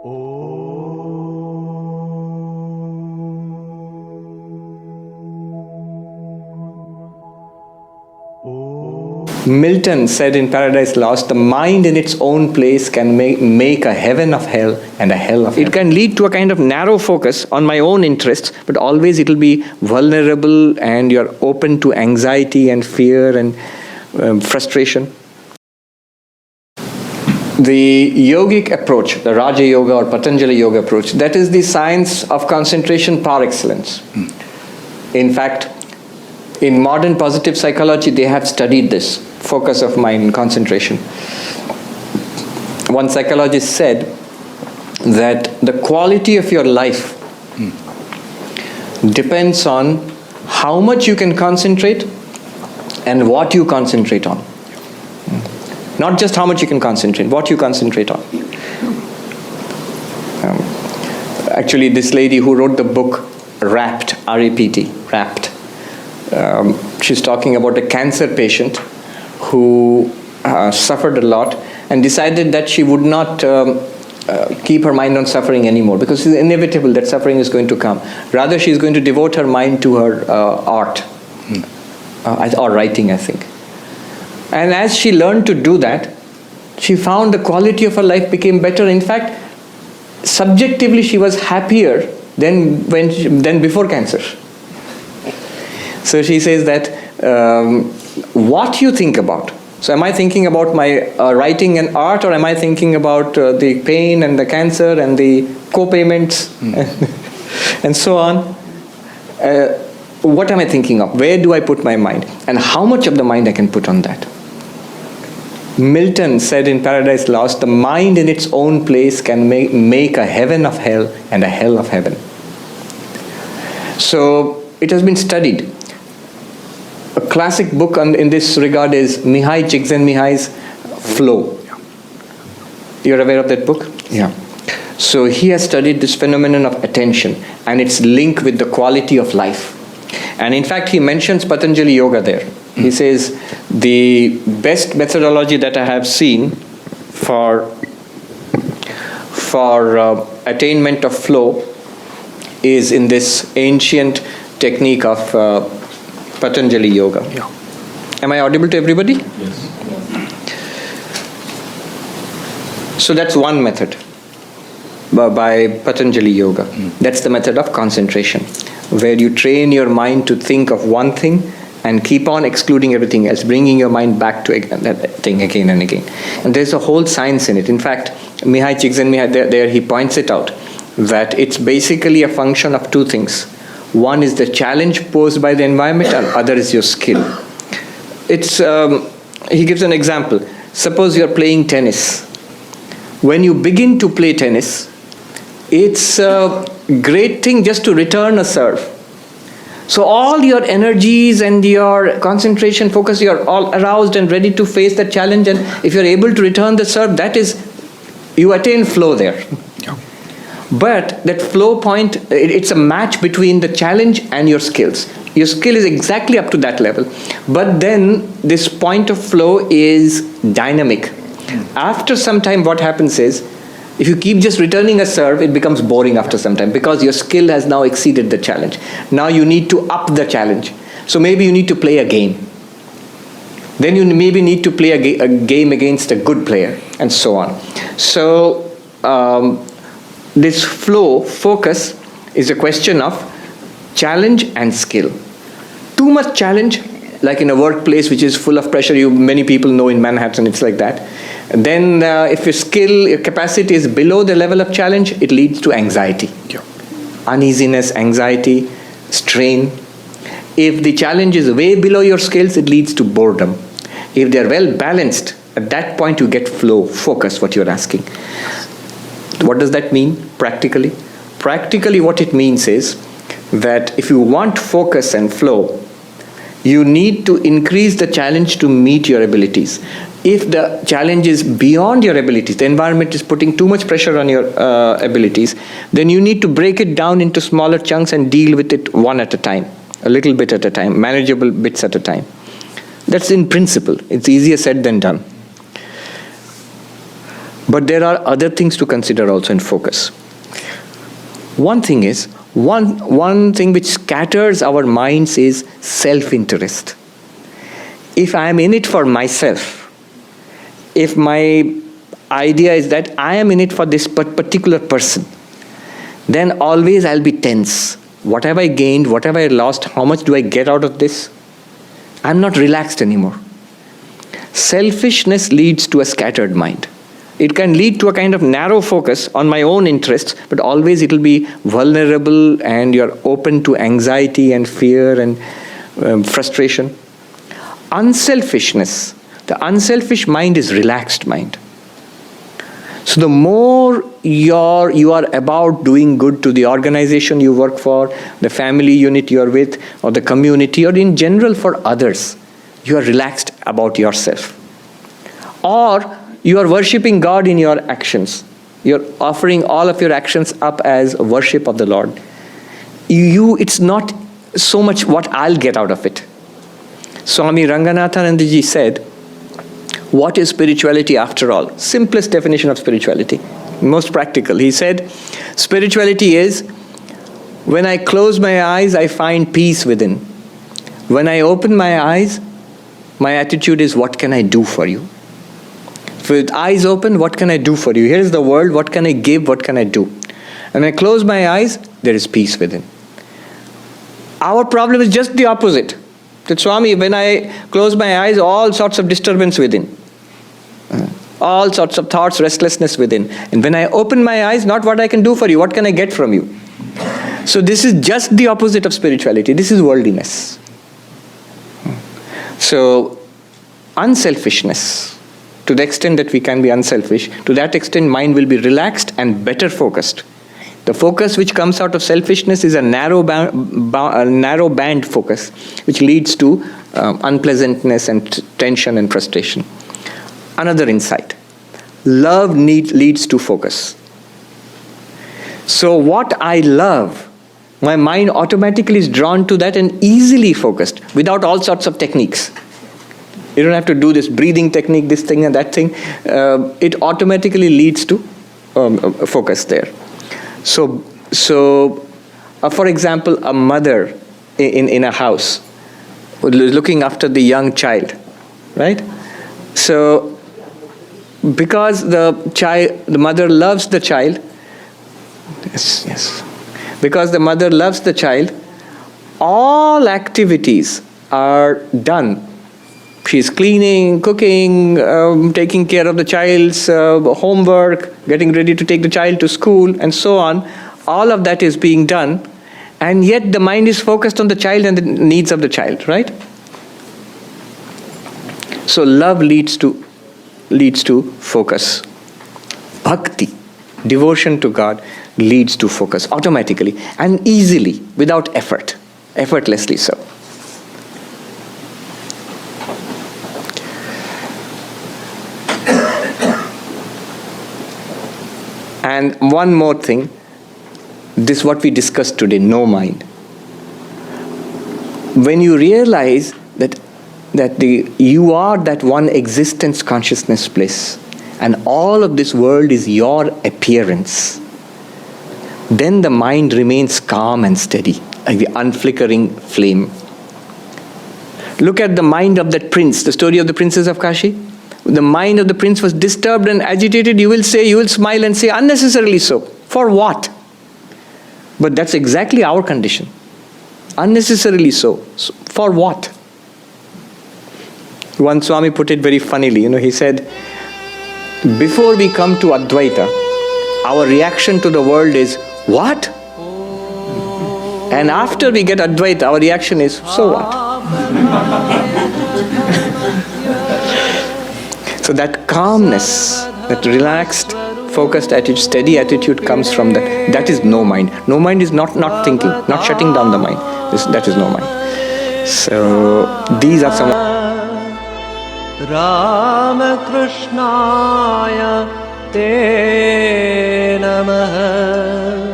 Milton said in Paradise Lost, the mind in its own place can make a heaven of hell and a hell of heaven. It can lead to a kind of narrow focus on my own interests, but always it will be vulnerable and you're open to anxiety and fear and frustration. The yogic approach, the Raja Yoga or Patanjali Yoga approach, that is the science of concentration par excellence. In fact, in modern positive psychology, they have studied this focus of mind and concentration. One psychologist said that the quality of your life depends on how much you can concentrate and what you concentrate on. Not just how much you can concentrate, what you concentrate on. Actually, this lady who wrote the book Rapt, R-A-P-T, Rapt, she's talking about a cancer patient who suffered a lot and decided that she would not keep her mind on suffering anymore because it's inevitable that suffering is going to come. Rather, she's going to devote her mind to her art or writing, I think. And as she learned to do that, she found the quality of her life became better. In fact, subjectively, she was happier than before cancer. So she says that what you think about. So am I thinking about my writing and art, or am I thinking about the pain and the cancer and the co-payments and so on? What am I thinking of? Where do I put my mind? And how much of the mind I can put on that? Milton said in Paradise Lost, the mind in its own place can make a heaven of hell and a hell of heaven. So it has been studied. A classic book in this regard is Mihai Csikszentmihalyi's Flow. You're aware of that book? Yeah. So he has studied this phenomenon of attention and its link with the quality of life. And in fact, he mentions Patanjali Yoga there. He says, the best methodology that I have seen for attainment of flow is in this ancient technique of Patanjali Yoga. Yeah. Am I audible to everybody? Yes. So that's one method by Patanjali Yoga. That's the method of concentration, where you train your mind to think of one thing and keep on excluding everything else, bringing your mind back to that thing again and again. And there's a whole science in it. In fact, Mihai Csikszentmihalyi, there he points it out, that it's basically a function of two things. One is the challenge posed by the environment, and other is your skill. He gives an example. Suppose you're playing tennis. When you begin to play tennis, it's a great thing just to return a serve. So all your energies and your concentration, focus, you're all aroused and ready to face that challenge. And if you're able to return the serve, that is, you attain flow there. Yeah. But that flow point, it's a match between the challenge and your skills. Your skill is exactly up to that level. But then this point of flow is dynamic. After some time, what happens is, if you keep just returning a serve, it becomes boring after some time because your skill has now exceeded the challenge. Now you need to up the challenge. So maybe you need to play a game. Then you maybe need to play a game against a good player, and so on. So this flow, focus, is a question of challenge and skill. Too much challenge, like in a workplace which is full of pressure, many people know in Manhattan it's like that. Then if your skill, your capacity is below the level of challenge, it leads to anxiety. Yeah. Uneasiness, anxiety, strain. If the challenge is way below your skills, it leads to boredom. If they're well balanced, at that point you get flow, focus, what you're asking. What does that mean practically? Practically what it means is that if you want focus and flow, you need to increase the challenge to meet your abilities. If the challenge is beyond your abilities, the environment is putting too much pressure on your abilities, then you need to break it down into smaller chunks and deal with it one at a time, a little bit at a time, manageable bits at a time. That's in principle. It's easier said than done. But there are other things to consider also in focus. One thing is, one thing which scatters our minds is self-interest. If I am in it for myself, if my idea is that I am in it for this particular person, then always I'll be tense. What have I gained? What have I lost? How much do I get out of this? I'm not relaxed anymore. Selfishness leads to a scattered mind. It can lead to a kind of narrow focus on my own interests, but always it will be vulnerable and you're open to anxiety and fear and frustration. Unselfishness. The unselfish mind is relaxed mind. So the more you are about doing good to the organization you work for, the family unit you are with, or the community, or in general for others, you are relaxed about yourself. Or you are worshipping God in your actions. You're offering all of your actions up as worship of the Lord. It's not so much what I'll get out of it. Swami Ranganathanandaji said, what is spirituality after all? Simplest definition of spirituality, most practical. He said, spirituality is, when I close my eyes, I find peace within. When I open my eyes, my attitude is, what can I do for you? With eyes open, what can I do for you? Here is the world, what can I give, what can I do? And when I close my eyes, there is peace within. Our problem is just the opposite. That Swami, when I close my eyes, all sorts of disturbance within. All sorts of thoughts, restlessness within. And when I open my eyes, not what I can do for you, what can I get from you? So this is just the opposite of spirituality. This is worldliness. So, unselfishness. To the extent that we can be unselfish, to that extent mind will be relaxed and better focused. The focus which comes out of selfishness is a narrow band focus, which leads to unpleasantness and tension and frustration. Another insight. Love leads to focus. So what I love, my mind automatically is drawn to that and easily focused without all sorts of techniques. You don't have to do this breathing technique, this thing and that thing. It automatically leads to focus there. So for example, a mother in a house looking after the young child, right? So because the mother loves the child, yes. Because the mother loves the child, all activities are done. She's cleaning, cooking, taking care of the child's homework, getting ready to take the child to school, and so on. All of that is being done, and yet the mind is focused on the child and the needs of the child, right? So love leads to focus. Bhakti, devotion to God, leads to focus automatically and easily, without effort, effortlessly so. And one more thing, this is what we discussed today, no mind. When you realize that you are that one existence consciousness place, and all of this world is your appearance, then the mind remains calm and steady, like the unflickering flame. Look at the mind of that prince, the story of the princess of Kashi. The mind of the prince was disturbed and agitated. You will smile and say, unnecessarily so. For what? But that's exactly our condition. Unnecessarily so. For what? One Swami put it very funnily. He said, before we come to Advaita, our reaction to the world is, what? And after we get Advaita, our reaction is, so what? So that calmness, that relaxed, focused attitude, steady attitude comes from that. That is no mind. No mind is not thinking, not shutting down the mind. That is no mind. So these are some. Ramakrishna te namaha.